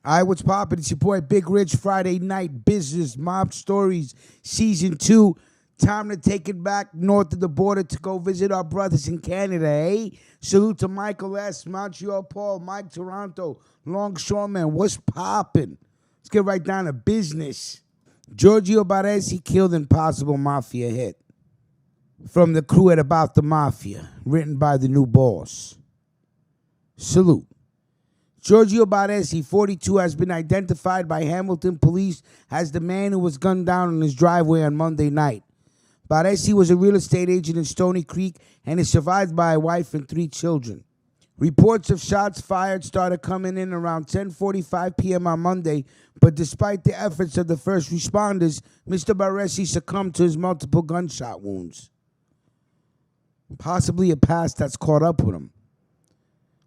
All right, what's poppin'? It's your boy Big Rich, Friday Night Business Mob Stories, Season 2. Time to take it back north of the border to go visit our brothers in Canada, eh? Salute to Michael S., Montreal Paul, Mike Toronto, Longshoreman. What's poppin'? Let's get right down to business. Giorgio Barresi killed in possible Mafia hit. From the crew at About the Mafia, written by the new boss. Salute. Giorgio Barresi, 42, has been identified by Hamilton police as the man who was gunned down in his driveway on Monday night. Barresi was a real estate agent in Stoney Creek and is survived by a wife and 3 children. Reports of shots fired started coming in around 10:45 p.m. on Monday, but despite the efforts of the first responders, Mr. Barresi succumbed to his multiple gunshot wounds. Possibly a past that's caught up with him.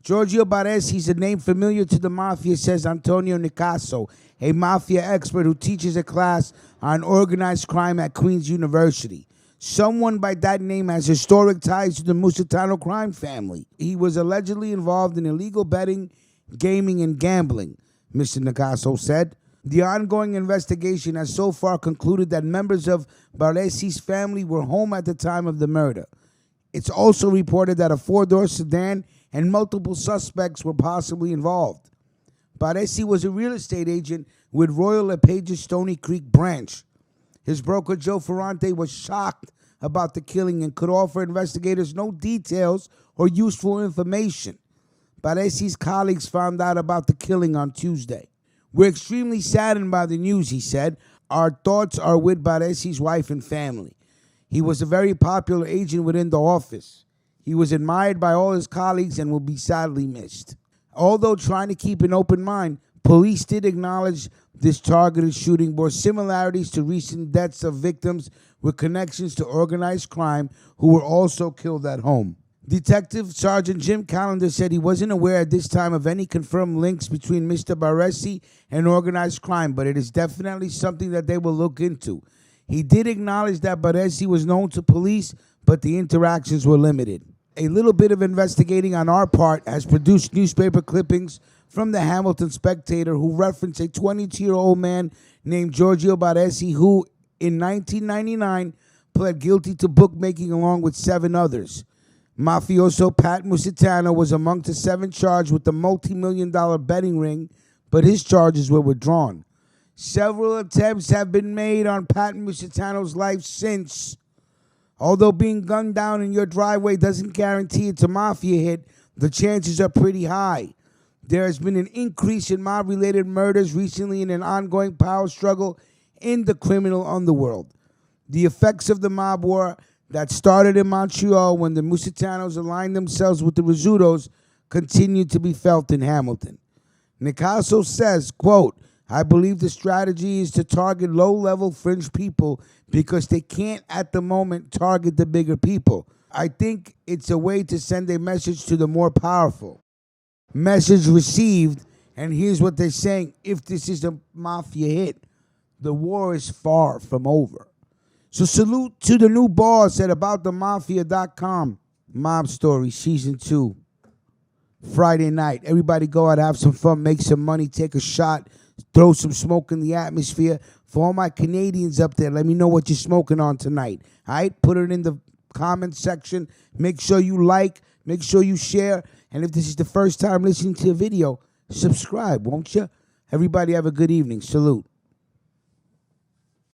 Giorgio Barresi is a name familiar to the Mafia, says Antonio Nicasso, a Mafia expert who teaches a class on organized crime at Queen's University. Someone by that name has historic ties to the Musitano crime family. He was allegedly involved in illegal betting, gaming, and gambling, Mr. Nicasso said. The ongoing investigation has so far concluded that members of Barresi's family were home at the time of the murder. It's also reported that a 4-door sedan and multiple suspects were possibly involved. Barresi was a real estate agent with Royal LePage's Stoney Creek branch. His broker, Joe Ferrante, was shocked about the killing and could offer investigators no details or useful information. Barresi's colleagues found out about the killing on Tuesday. We're extremely saddened by the news, he said. Our thoughts are with Barresi's wife and family. He was a very popular agent within the office. He was admired by all his colleagues and will be sadly missed. Although trying to keep an open mind, police did acknowledge this targeted shooting bore similarities to recent deaths of victims with connections to organized crime who were also killed at home. Detective Sergeant Jim Callender said he wasn't aware at this time of any confirmed links between Mr. Barresi and organized crime, but it is definitely something that they will look into. He did acknowledge that Barresi was known to police, but the interactions were limited. A little bit of investigating on our part has produced newspaper clippings from the Hamilton Spectator who reference a 22-year-old man named Giorgio Barresi who, in 1999, pled guilty to bookmaking along with 7 others. Mafioso Pat Musitano was among the 7 charged with the multi-million-dollar betting ring, but his charges were withdrawn. Several attempts have been made on Pat Musitano's life since. Although being gunned down in your driveway doesn't guarantee it's a Mafia hit, the chances are pretty high. There has been an increase in mob-related murders recently in an ongoing power struggle in the criminal underworld. The effects of the mob war that started in Montreal when the Musitanos aligned themselves with the Rizzutos continue to be felt in Hamilton. Nicasso says, quote, I believe the strategy is to target low-level fringe people because they can't at the moment target the bigger people. I think it's a way to send a message to the more powerful. Message received, and here's what they're saying. If this is a Mafia hit, the war is far from over. So salute to the new boss at AboutTheMafia.com. Mob Story, Season 2. Friday night. Everybody go out, have some fun, make some money, take a shot, throw some smoke in the atmosphere. For all my Canadians up there, let me know what you're smoking on tonight. All right? Put it in the comment section. Make sure you like. Make sure you share. And if this is the first time listening to a video, subscribe, won't you? Everybody have a good evening. Salute.